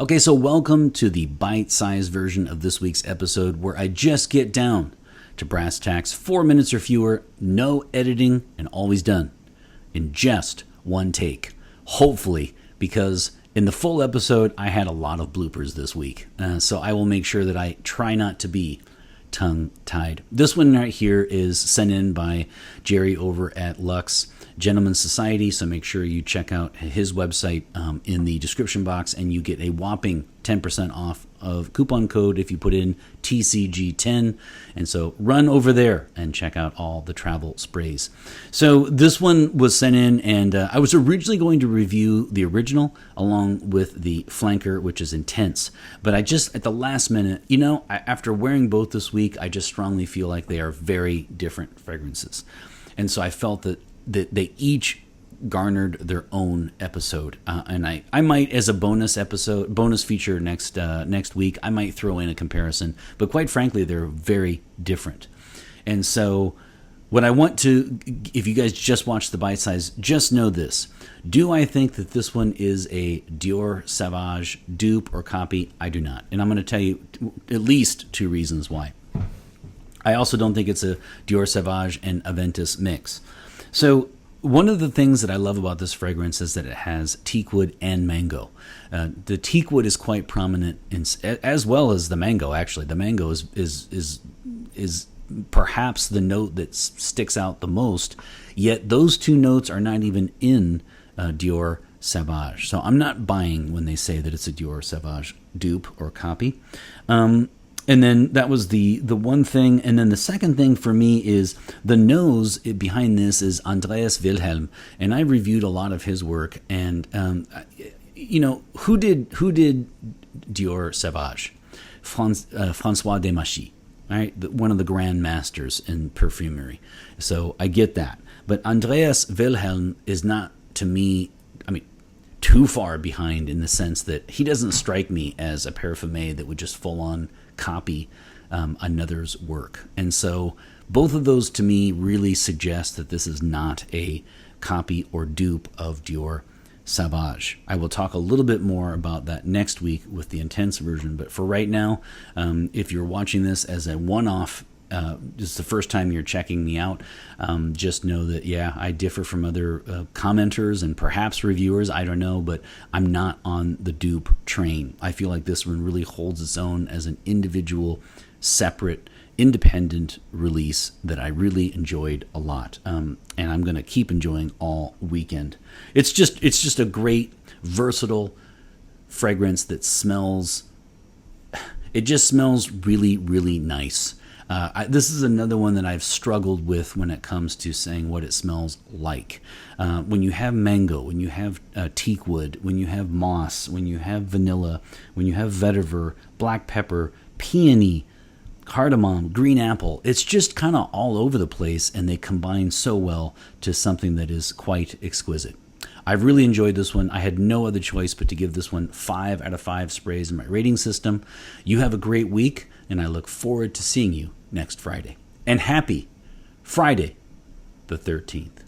Okay, so welcome to the bite-sized version of this week's episode where I just get down to brass tacks, 4 minutes or fewer, no editing, and always done in just one take. Hopefully, because in the full episode, I had a lot of bloopers this week. So I will make sure that I try not to be tongue-tied. This one right here is sent in by Jerry over at Lux Gentlemen's Society, so make sure you check out his website in the description box, and you get a whopping 10% off of coupon code if you put in TCG10. And so run over there and check out all the travel sprays. So this one was sent in, and I was originally going to review the original along with the flanker, which is intense. But I just, at the last minute, after wearing both this week, I just strongly feel like they are very different fragrances. And so I felt that they each garnered their own episode, and I might, as a bonus feature next week, I might throw in a comparison. But quite frankly, they're very different. And so, what I want to, if you guys just watched the bite size, just know this: do I think that this one is a Dior Sauvage dupe or copy? I do not, and I'm going to tell you at least two reasons why. I also don't think it's a Dior Sauvage and Aventus mix. So one of the things that I love about this fragrance is that it has teakwood and mango. The teakwood is quite prominent, as well as the mango. Actually, the mango is perhaps the note that sticks out the most. Yet those two notes are not even in Dior Sauvage. So I'm not buying when they say that it's a Dior Sauvage dupe or copy. And then that was the one thing. And then the second thing for me is the nose behind this is Andreas Wilhelm. And I reviewed a lot of his work. And, who did Dior Sauvage? François Demachy, right? One of the grand masters in perfumery. So I get that. But Andreas Wilhelm is not, to me, too far behind in the sense that he doesn't strike me as a parfumer that would just full on copy another's work. And so both of those to me really suggest that this is not a copy or dupe of Dior Sauvage. I will talk a little bit more about that next week with the intense version, but for right now, if you're watching this as a one-off, this is the first time you're checking me out, just know that, I differ from other commenters and perhaps reviewers, I don't know, but I'm not on the dupe train. I feel like this one really holds its own as an individual, separate, independent release that I really enjoyed a lot, and I'm going to keep enjoying all weekend. It's just a great, versatile fragrance that smells, it just smells really, really nice. This is another one that I've struggled with when it comes to saying what it smells like. When you have mango, when you have teakwood, when you have moss, when you have vanilla, when you have vetiver, black pepper, peony, cardamom, green apple, it's just kind of all over the place, and they combine so well to something that is quite exquisite. I've really enjoyed this one. I had no other choice but to give this one 5 out of 5 sprays in my rating system. You have a great week, and I look forward to seeing you next Friday. And happy Friday the 13th.